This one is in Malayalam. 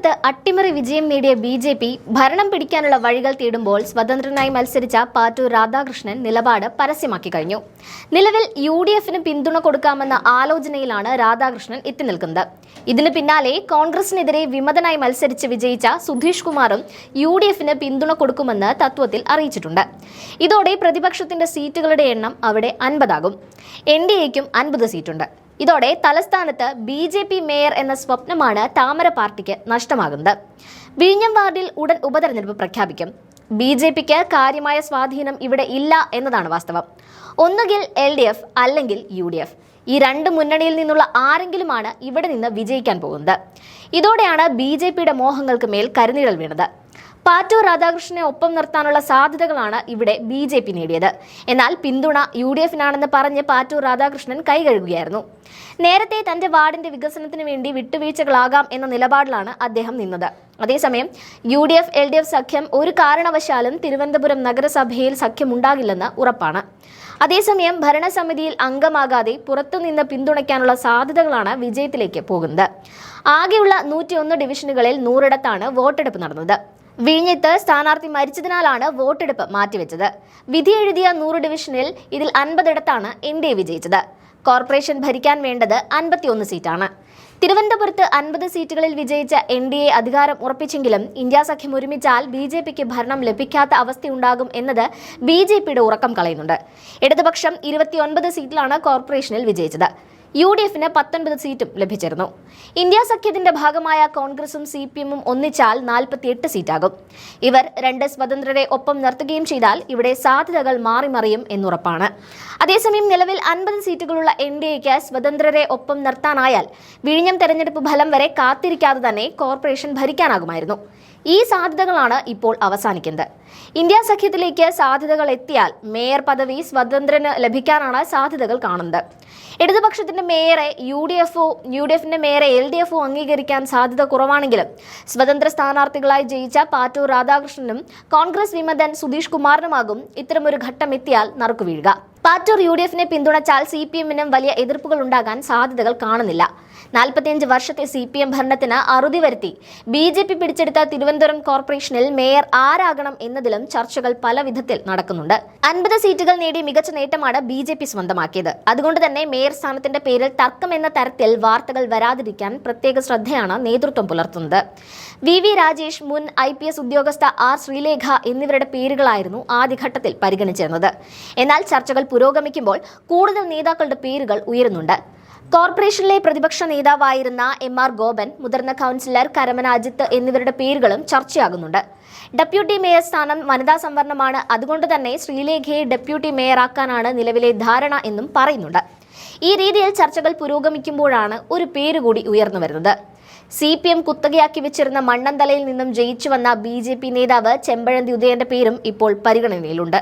തലസ്ഥാനത്ത് അട്ടിമറി വിജയം നേടിയ ബി.ജെ.പി. ഭരണം പിടിക്കാനുള്ള വഴികൾ തേടുമ്പോൾ സ്വതന്ത്രനായി മത്സരിച്ച പാറ്റൂർ രാധാകൃഷ്ണൻ നിലപാട് പരസ്യമാക്കി കഴിഞ്ഞു. നിലവിൽ യു.ഡി.എഫിന് പിന്തുണ കൊടുക്കാമെന്ന ആലോചനയിലാണ് രാധാകൃഷ്ണൻ എത്തിനിൽക്കുന്നത്. ഇതിന് പിന്നാലെ കോൺഗ്രസിനെതിരെ വിമതനായി മത്സരിച്ച് വിജയിച്ച സുധീഷ് കുമാറും യു.ഡി.എഫിന് പിന്തുണ കൊടുക്കുമെന്ന് തത്വത്തിൽ അറിയിച്ചിട്ടുണ്ട്. ഇതോടെ പ്രതിപക്ഷത്തിന്റെ സീറ്റുകളുടെ എണ്ണം അവിടെ 50 ആകും. എൻ.ഡി.എക്കും 50 സീറ്റുണ്ട്. ഇതോടെ തലസ്ഥാനത്ത് ബി.ജെ.പി. മേയർ എന്ന സ്വപ്നമാണ് താമര പാർട്ടിക്ക് നഷ്ടമാകുന്നത്. വിഴിഞ്ഞം വാർഡിൽ ഉടൻ ഉപതെരഞ്ഞെടുപ്പ് പ്രഖ്യാപിക്കും. ബി.ജെ.പിക്ക് കാര്യമായ സ്വാധീനം ഇവിടെ ഇല്ല എന്നതാണ് വാസ്തവം. ഒന്നുകിൽ എൽ.ഡി.എഫ് അല്ലെങ്കിൽ യു.ഡി.എഫ്. ഈ രണ്ട് മുന്നണിയിൽ നിന്നുള്ള ആരെങ്കിലുമാണ് ഇവിടെ നിന്ന് വിജയിക്കാൻ പോകുന്നത്. ഇതോടെയാണ് ബി.ജെ.പിയുടെ മോഹങ്ങൾക്ക് മേൽ കരിനിഴൽ വീണത്. പാറ്റൂർ രാധാകൃഷ്ണനെ ഒപ്പം നിർത്താനുള്ള സാധ്യതകളാണ് ഇവിടെ ബി.ജെ.പി. നേടിയത്. എന്നാൽ പിന്തുണ യു.ഡി.എഫിനാണെന്ന് പറഞ്ഞ് പാറ്റൂർ രാധാകൃഷ്ണൻ കൈകഴുകുകയായിരുന്നു. നേരത്തെ തന്റെ വാർഡിന്റെ വികസനത്തിന് വേണ്ടി വിട്ടുവീഴ്ചകളാകാം എന്ന നിലപാടിലാണ് അദ്ദേഹം നിന്നത്. അതേസമയം യു.ഡി.എഫ് എൽ.ഡി.എഫ് സഖ്യം ഒരു കാരണവശാലും തിരുവനന്തപുരം നഗരസഭയിൽ സഖ്യമുണ്ടാകില്ലെന്ന് ഉറപ്പാണ്. അതേസമയം ഭരണസമിതിയിൽ അംഗമാകാതെ പുറത്തുനിന്ന് പിന്തുണയ്ക്കാനുള്ള സാധ്യതകളാണ് വിജയത്തിലേക്ക് പോകുന്നത്. ആകെയുള്ള 101 ഡിവിഷനുകളിൽ 100ഇടത്താണ് വോട്ടെടുപ്പ് നടന്നത്. വിഴിഞ്ഞത്ത് സ്ഥാനാർത്ഥി മരിച്ചതിനാലാണ് വോട്ടെടുപ്പ് മാറ്റിവെച്ചത്. വിധി എഴുതിയ 100 ഡിവിഷനിൽ ഇതിൽ 50ഇടത്താണ് എൻ.ഡി.എ വിജയിച്ചത്. കോർപ്പറേഷൻ ഭരിക്കാൻ വേണ്ടത് 51 സീറ്റാണ്. തിരുവനന്തപുരത്ത് 50 സീറ്റുകളിൽ വിജയിച്ച എൻ.ഡി.എ അധികാരം ഉറപ്പിച്ചെങ്കിലും ഇന്ത്യ സഖ്യം ഒരുമിച്ചാൽ ബി.ജെ.പിക്ക് ഭരണം ലഭിക്കാത്ത അവസ്ഥയുണ്ടാകും എന്നത് ബി.ജെ.പിയുടെ ഉറക്കം കളയുന്നുണ്ട്. ഇടതുപക്ഷം 29 സീറ്റിലാണ് കോർപ്പറേഷനിൽ വിജയിച്ചത്. യു.ഡി.എഫിന് 19 സീറ്റും ലഭിച്ചിരുന്നു. ഇന്ത്യ സഖ്യത്തിന്റെ ഭാഗമായ കോൺഗ്രസും CPM-ഉം ഒന്നിച്ചാൽ 48 സീറ്റാകും. ഇവർ 2 സ്വതന്ത്രരെ ഒപ്പം നിർത്തുകയും ചെയ്താൽ ഇവിടെ സാധ്യതകൾ മാറിമറിയും എന്നുറപ്പാണ്. അതേസമയം നിലവിൽ 50 സീറ്റുകളുള്ള എൻ.ഡി.എക്ക് സ്വതന്ത്രരെ ഒപ്പം നിർത്താനായാൽ വിഴിഞ്ഞം തെരഞ്ഞെടുപ്പ് ഫലം വരെ കാത്തിരിക്കാതെ തന്നെ കോർപ്പറേഷൻ ഭരിക്കാനാകുമായിരുന്നു. ഈ സാധ്യതകളാണ് ഇപ്പോൾ അവസാനിക്കുന്നത്. ഇന്ത്യ സഖ്യത്തിലേക്ക് സാധ്യതകൾ എത്തിയാൽ മേയർ പദവി സ്വതന്ത്രന് ലഭിക്കാനാണ് സാധ്യതകൾ കാണുന്നത്. ഇടതുപക്ഷത്തിന്റെ മേയറെ യു.ഡി.എഫിന്റെ മേയറെ എൽ.ഡി.എഫോ അംഗീകരിക്കാൻ സാധ്യത കുറവാണെങ്കിലും സ്വതന്ത്ര സ്ഥാനാർത്ഥികളായി ജയിച്ച പാറ്റൂർ രാധാകൃഷ്ണനും കോൺഗ്രസ് വിമതൻ സുധീഷ് കുമാറിനുമാകും ഇത്തരമൊരു ഘട്ടം എത്തിയാൽ നറുക്കുവീഴുക. പാറ്റൂർ യു.ഡി.എഫിനെ പിന്തുണച്ചാൽ CPM-നും വലിയ എതിർപ്പുകൾ ഉണ്ടാകാൻ സാധ്യതകൾ കാണുന്നില്ല. 45 വർഷത്തെ CPM ഭരണത്തിന് അറുതി വരുത്തി ബി.ജെ.പി. പിടിച്ചെടുത്ത തിരുവനന്തപുരം കോർപ്പറേഷനിൽ മേയർ ആരാകണം എന്നതിലും ചർച്ചകൾ പല വിധത്തിൽ നടക്കുന്നുണ്ട്. 50 സീറ്റുകൾ നേടി മികച്ച നേട്ടമാണ് ബി.ജെ.പി. സ്വന്തമാക്കിയത്. അതുകൊണ്ട് തന്നെ മേയർ സ്ഥാനത്തിന്റെ പേരിൽ തർക്കം എന്ന തരത്തിൽ വാർത്തകൾ വരാതിരിക്കാൻ പ്രത്യേക ശ്രദ്ധയാണ് നേതൃത്വം പുലർത്തുന്നത്. V.V. രാജേഷ്, മുൻ IPS ഉദ്യോഗസ്ഥ R. ശ്രീലേഖ എന്നിവരുടെ പേരുകളായിരുന്നു ആദ്യഘട്ടത്തിൽ പരിഗണിച്ചിരുന്നത്. എന്നാൽ ചർച്ചകൾ പുരോഗമിക്കുമ്പോൾ കൂടുതൽ നേതാക്കളുടെ പേരുകൾ ഉയരുന്നുണ്ട്. കോർപ്പറേഷനിലെ പ്രതിപക്ഷ നേതാവായിരുന്ന M.R. ഗോപൻ, മുതിർന്ന കൗൺസിലർ കരമന അജിത്ത് എന്നിവരുടെ പേരുകളും ചർച്ചയാകുന്നുണ്ട്. ഡെപ്യൂട്ടി മേയർ സ്ഥാനം വനിതാ സംവരണമാണ്. അതുകൊണ്ട് തന്നെ ശ്രീലേഖയെ ഡെപ്യൂട്ടി മേയറാക്കാനാണ് നിലവിലെ ധാരണ എന്നും പറയുന്നുണ്ട്. ഈ രീതിയിൽ ചർച്ചകൾ പുരോഗമിക്കുമ്പോഴാണ് ഒരു പേര് കൂടി ഉയർന്നു വരുന്നത്. CPM കുത്തകയാക്കി വെച്ചിരുന്ന മണ്ണന്തലയിൽ നിന്നും ജയിച്ചു വന്ന ബി.ജെ.പി. നേതാവ് ചെമ്പഴന്തി ഉദയന്റെ പേരും ഇപ്പോൾ പരിഗണനയിലുണ്ട്.